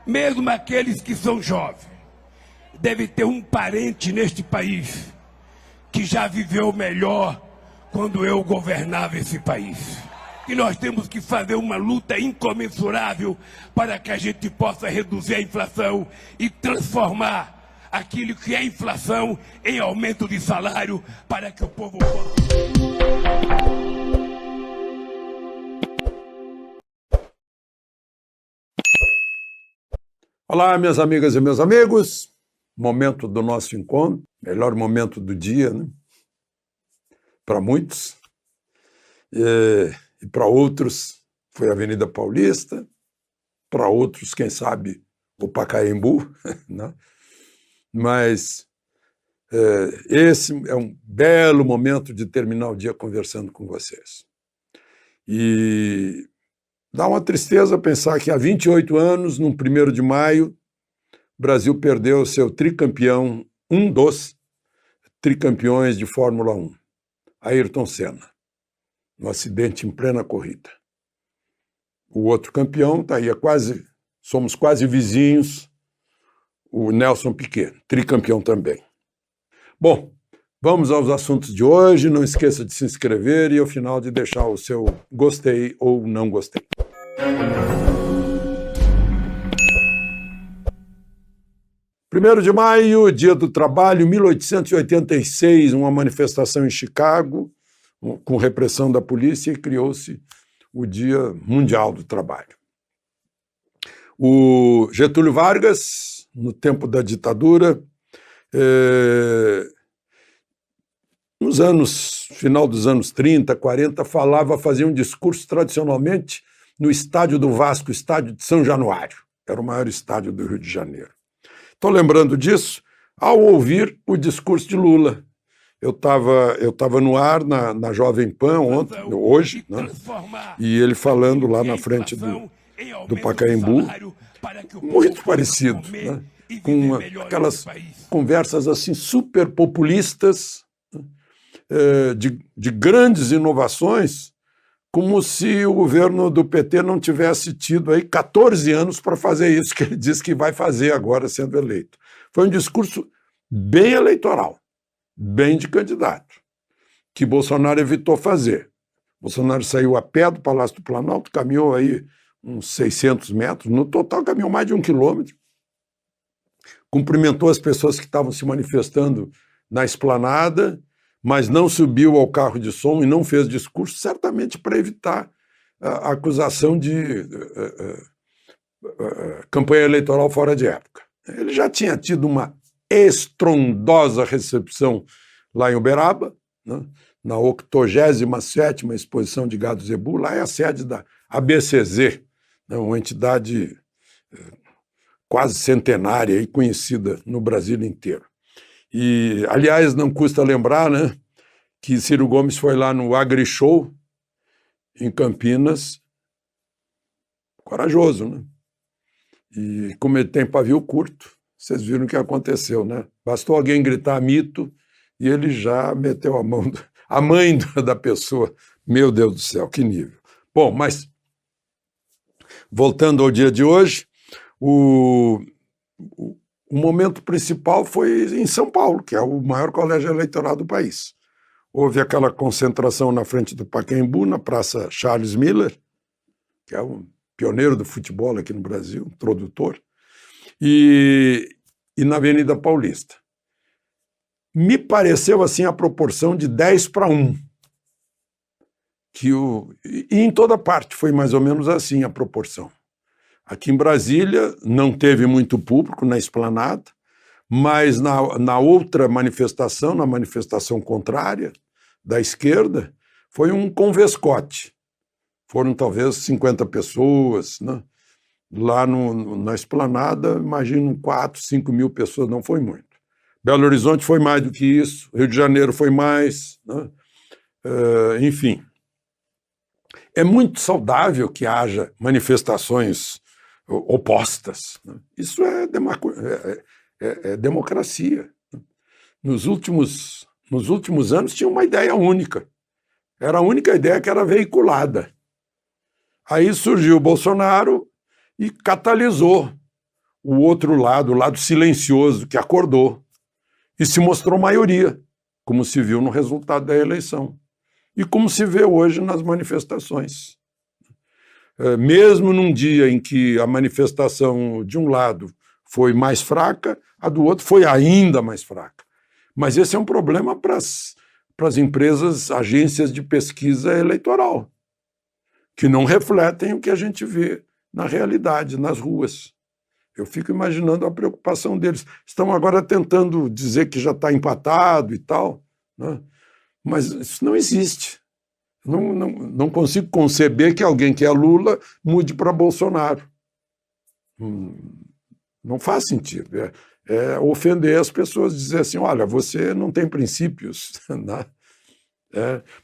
Mesmo aqueles que são jovens, devem ter um parente neste país que já viveu melhor quando eu governava esse país. E nós temos que fazer uma luta incomensurável para que a gente possa reduzir a inflação e transformar aquilo que é inflação em aumento de salário para que o povo possa... Olá, minhas amigas e meus amigos. Momento do nosso encontro, melhor momento do dia, né? Para muitos. E para outros foi a Avenida Paulista, para outros, quem sabe, o Pacaembu, né? Mas esse é um belo momento de terminar o dia conversando com vocês. E dá uma tristeza pensar que há 28 anos, num 1º de maio, o Brasil perdeu seu tricampeão, um dos tricampeões de Fórmula 1, Ayrton Senna, no acidente em plena corrida. O outro campeão está aí, somos quase vizinhos, o Nelson Piquet, tricampeão também. Bom, vamos aos assuntos de hoje. Não esqueça de se inscrever e, ao final, de deixar o seu gostei ou não gostei. 1º de maio, Dia do Trabalho, 1886, uma manifestação em Chicago, com repressão da polícia, e criou-se o Dia Mundial do Trabalho. O Getúlio Vargas, no tempo da ditadura, final dos anos 30, 40, fazia um discurso tradicionalmente no estádio do Vasco, estádio de São Januário, era o maior estádio do Rio de Janeiro. Estou lembrando disso ao ouvir o discurso de Lula. Eu tava no ar na Jovem Pan hoje, né? E ele falando lá na frente do Pacaembu, muito parecido, né? Com aquelas conversas assim super populistas, de grandes inovações, como se o governo do PT não tivesse tido aí 14 anos para fazer isso que ele diz que vai fazer agora sendo eleito. Foi um discurso bem eleitoral, bem de candidato, que Bolsonaro evitou fazer. Bolsonaro saiu a pé do Palácio do Planalto, caminhou aí uns 600 metros, no total caminhou mais de 1 quilômetro, cumprimentou as pessoas que estavam se manifestando na esplanada, mas não subiu ao carro de som e não fez discurso, certamente para evitar a acusação de campanha eleitoral fora de época. Ele já tinha tido uma estrondosa recepção lá em Uberaba, né, na 87ª Exposição de Gado Zebu, lá é a sede da ABCZ, né, uma entidade quase centenária e conhecida no Brasil inteiro. E, aliás, não custa lembrar, né, que Ciro Gomes foi lá no AgriShow, em Campinas, corajoso, né? E como ele tem pavio curto, vocês viram o que aconteceu, né? Bastou alguém gritar mito e ele já meteu a mãe da pessoa. Meu Deus do céu, que nível. Bom, mas, voltando ao dia de hoje, o momento principal foi em São Paulo, que é o maior colégio eleitoral do país. Houve aquela concentração na frente do Pacaembu, na Praça Charles Miller, que é um pioneiro do futebol aqui no Brasil, um produtor, e na Avenida Paulista. Me pareceu assim a proporção de 10-1. E em toda parte foi mais ou menos assim a proporção. Aqui em Brasília não teve muito público na esplanada, mas na outra manifestação, na manifestação contrária, da esquerda, foi um convescote. Foram talvez 50 pessoas, né? Lá na esplanada, imagino 4, 5 mil pessoas, não foi muito. Belo Horizonte foi mais do que isso, Rio de Janeiro foi mais, né? Enfim. É muito saudável que haja manifestações opostas, né? Isso é democracia. Nos últimos anos tinha uma ideia única. Era a única ideia que era veiculada. Aí surgiu o Bolsonaro e catalisou o outro lado, o lado silencioso, que acordou e se mostrou maioria, como se viu no resultado da eleição e como se vê hoje nas manifestações. Mesmo num dia em que a manifestação de um lado foi mais fraca, a do outro foi ainda mais fraca. Mas esse é um problema para as empresas, agências de pesquisa eleitoral, que não refletem o que a gente vê na realidade, nas ruas. Eu fico imaginando a preocupação deles. Estão agora tentando dizer que já está empatado e tal, né? Mas isso não existe. Não consigo conceber que alguém que é Lula mude para Bolsonaro. Não faz sentido. É ofender as pessoas, dizer assim, olha, você não tem princípios. Né?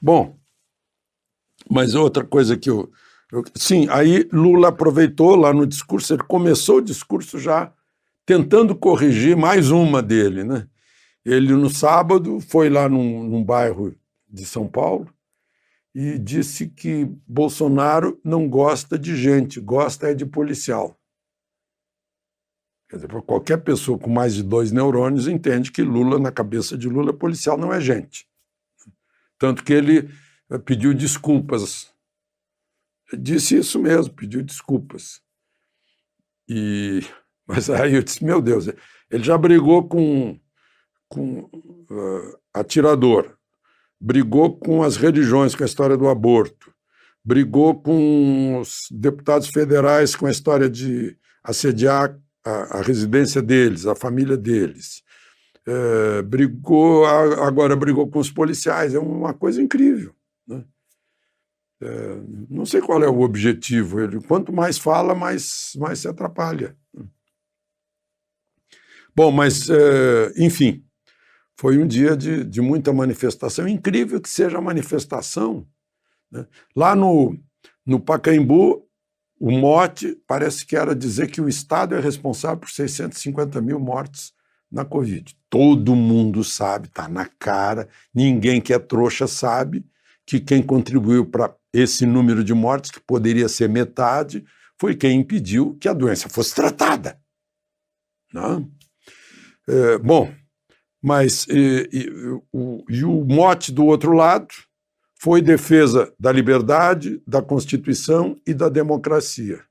Bom, mas outra coisa que sim, aí Lula aproveitou lá no discurso, ele começou o discurso já tentando corrigir mais uma dele, né? Ele, no sábado, foi lá num bairro de São Paulo e disse que Bolsonaro não gosta de gente, gosta é de policial. Quer dizer, qualquer pessoa com mais de 2 neurônios entende que Lula, na cabeça de Lula, policial não é gente. Tanto que ele pediu desculpas. Disse isso mesmo, pediu desculpas. Mas aí eu disse, meu Deus, ele já brigou com atirador, brigou com as religiões, com a história do aborto, brigou com os deputados federais com a história de assediar a residência deles, a família deles. Agora brigou com os policiais, é uma coisa incrível, né? Não sei qual é o objetivo. Ele, quanto mais fala, mais se atrapalha. Bom, mas, enfim, foi um dia de muita manifestação. Incrível que seja a manifestação, né? Lá no Pacaembu, o mote parece que era dizer que o Estado é responsável por 650 mil mortes na Covid. Todo mundo sabe, está na cara, ninguém que é trouxa sabe que quem contribuiu para esse número de mortes, que poderia ser metade, foi quem impediu que a doença fosse tratada. Não? Bom, mas o mote do outro lado foi defesa da liberdade, da Constituição e da democracia.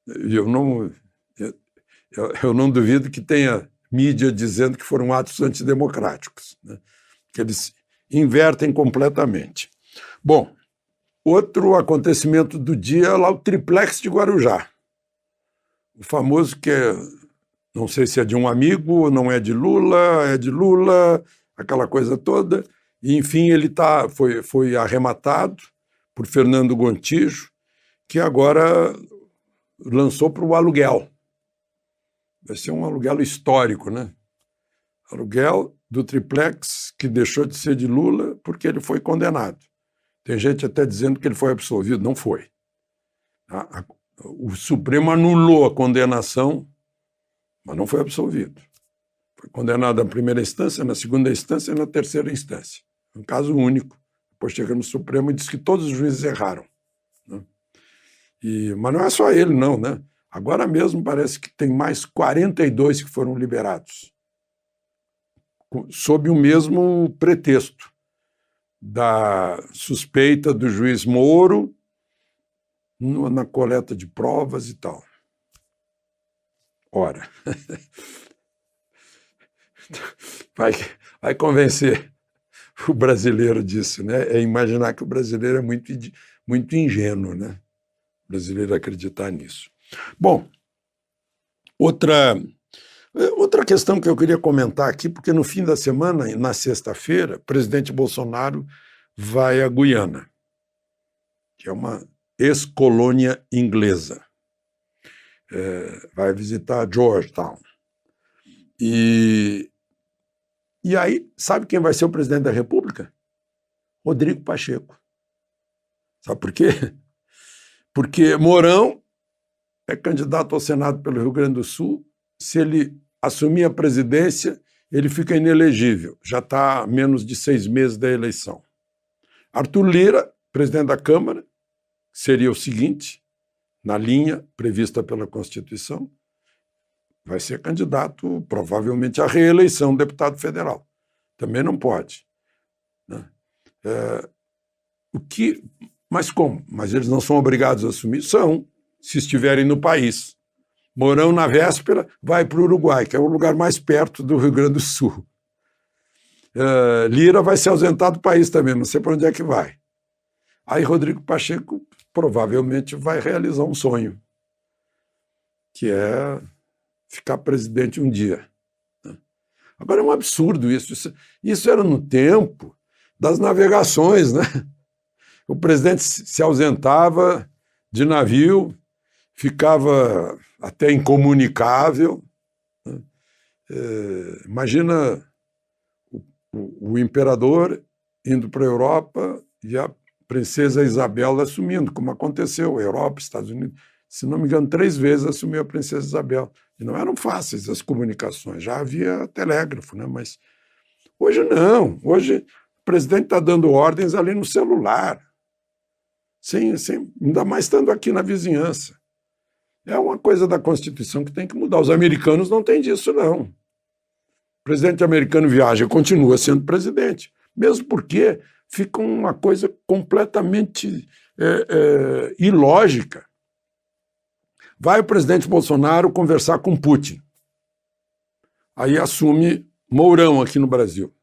Eu não duvido que tenha mídia dizendo que foram atos antidemocráticos, né? Que eles invertem completamente. Bom, outro acontecimento do dia é lá o triplex de Guarujá. O famoso que não sei se é de um amigo, não é de Lula, aquela coisa toda. E, enfim, ele foi arrematado por Fernando Gontijo, que agora lançou para o aluguel. Vai ser um aluguel histórico, né? Aluguel do triplex que deixou de ser de Lula porque ele foi condenado. Tem gente até dizendo que ele foi absolvido. Não foi. O Supremo anulou a condenação, mas não foi absolvido. Foi condenado na primeira instância, na segunda instância e na terceira instância. Um caso único. Depois chega no Supremo e diz que todos os juízes erraram, né? Mas não é só ele, não, né? Agora mesmo parece que tem mais 42 que foram liberados, sob o mesmo pretexto da suspeita do juiz Moro na coleta de provas e tal. Ora, vai convencer o brasileiro disso, né? É imaginar que o brasileiro é muito ingênuo, né? O brasileiro acreditar nisso. Bom, outra questão que eu queria comentar aqui, porque no fim da semana, na sexta-feira, o presidente Bolsonaro vai a Guiana, que é uma ex-colônia inglesa. Vai visitar Georgetown. E aí, sabe quem vai ser o presidente da República? Rodrigo Pacheco. Sabe por quê? Porque Mourão é candidato ao Senado pelo Rio Grande do Sul. Se ele assumir a presidência, ele fica inelegível. Já está a menos de 6 meses da eleição. Arthur Lira, presidente da Câmara, seria o seguinte, na linha prevista pela Constituição, vai ser candidato provavelmente à reeleição deputado federal. Também não pode, né? Mas como? Mas eles não são obrigados a assumir? São, se estiverem no país. Mourão, na véspera, vai para o Uruguai, que é o lugar mais perto do Rio Grande do Sul. Lira vai se ausentar do país também, não sei para onde é que vai. Aí Rodrigo Pacheco provavelmente vai realizar um sonho, que é ficar presidente um dia. Agora é um absurdo isso. Isso era no tempo das navegações, né? O presidente se ausentava de navio, ficava até incomunicável, né? Imagina o imperador indo para a Europa e a princesa Isabel assumindo, como aconteceu, Europa, Estados Unidos. Se não me engano, 3 vezes assumiu a princesa Isabel. E não eram fáceis as comunicações, já havia telégrafo, né? Mas hoje não. Hoje o presidente está dando ordens ali no celular, ainda mais estando aqui na vizinhança. É uma coisa da Constituição que tem que mudar. Os americanos não têm disso, não. O presidente americano viaja e continua sendo presidente, mesmo porque fica uma coisa completamente ilógica. Vai o presidente Bolsonaro conversar com Putin. Aí assume Mourão aqui no Brasil.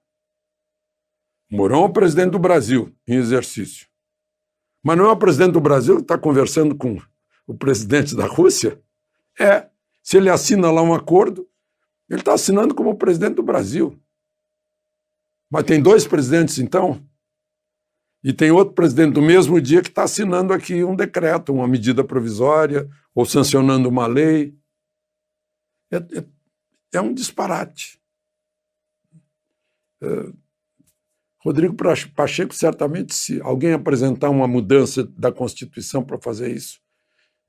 Mourão é o presidente do Brasil em exercício. Mas não é o presidente do Brasil que está conversando com o presidente da Rússia? Se ele assina lá um acordo, ele está assinando como presidente do Brasil. Mas tem 2 presidentes, então? E tem outro presidente do mesmo dia que está assinando aqui um decreto, uma medida provisória, ou sancionando uma lei. É um disparate. Rodrigo Pacheco, certamente, se alguém apresentar uma mudança da Constituição para fazer isso,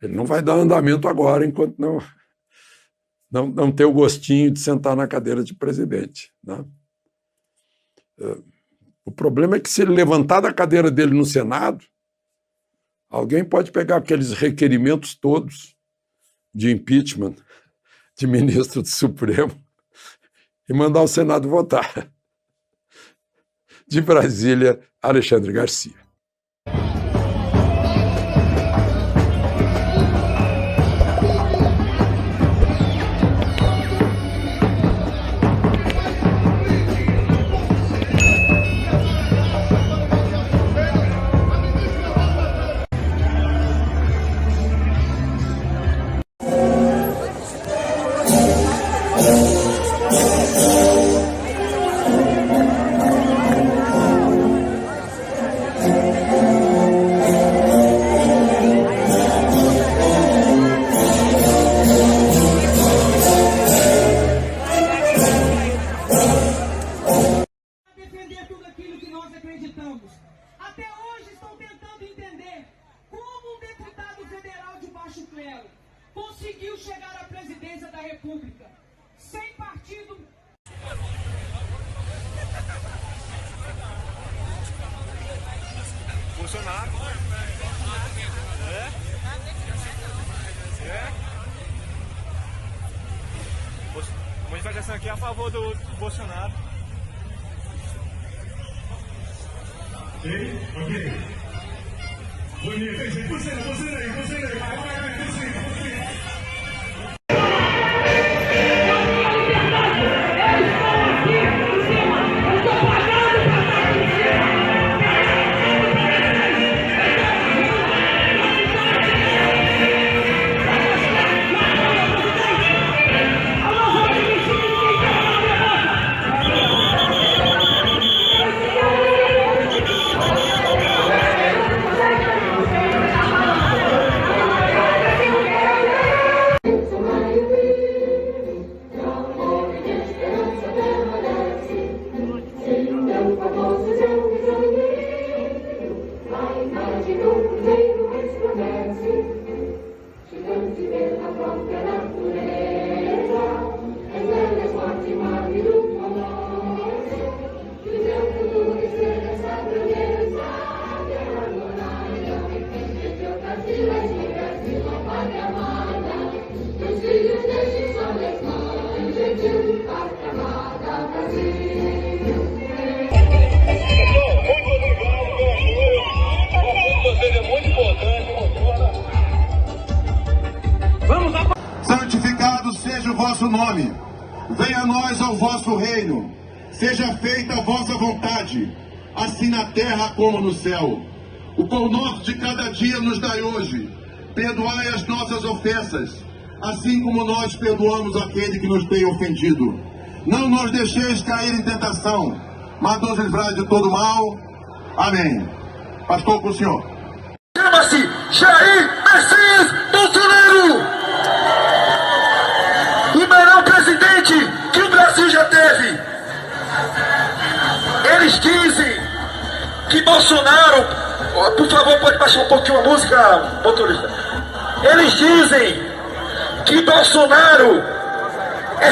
ele não vai dar andamento agora, enquanto não ter o gostinho de sentar na cadeira de presidente, né? O problema é que, se ele levantar da cadeira dele no Senado, alguém pode pegar aqueles requerimentos todos de impeachment de ministro do Supremo e mandar o Senado votar. De Brasília, Alexandre Garcia. Até hoje estão tentando entender como um deputado federal de baixo clero conseguiu chegar à presidência da República sem partido. Bolsonaro. A manifestação aqui é a favor do Bolsonaro. Ok. Bonito, você aí. Os filhos deste sol Santificado seja o vosso nome, venha a nós o vosso reino, seja feita a vossa vontade, assim na terra como no céu. O pão nosso de cada dia nos dai hoje, perdoai as nossas ofensas, assim como nós perdoamos aquele que nos tem ofendido. Não nos deixeis cair em tentação, mas nos livrai de todo mal. Amém. Pastor, com o senhor. Chama-se Jair Messias Bolsonaro! O melhor presidente que o Brasil já teve. Eles dizem que Bolsonaro... Por favor, pode baixar um pouquinho a música, motorista. Eles dizem que Bolsonaro é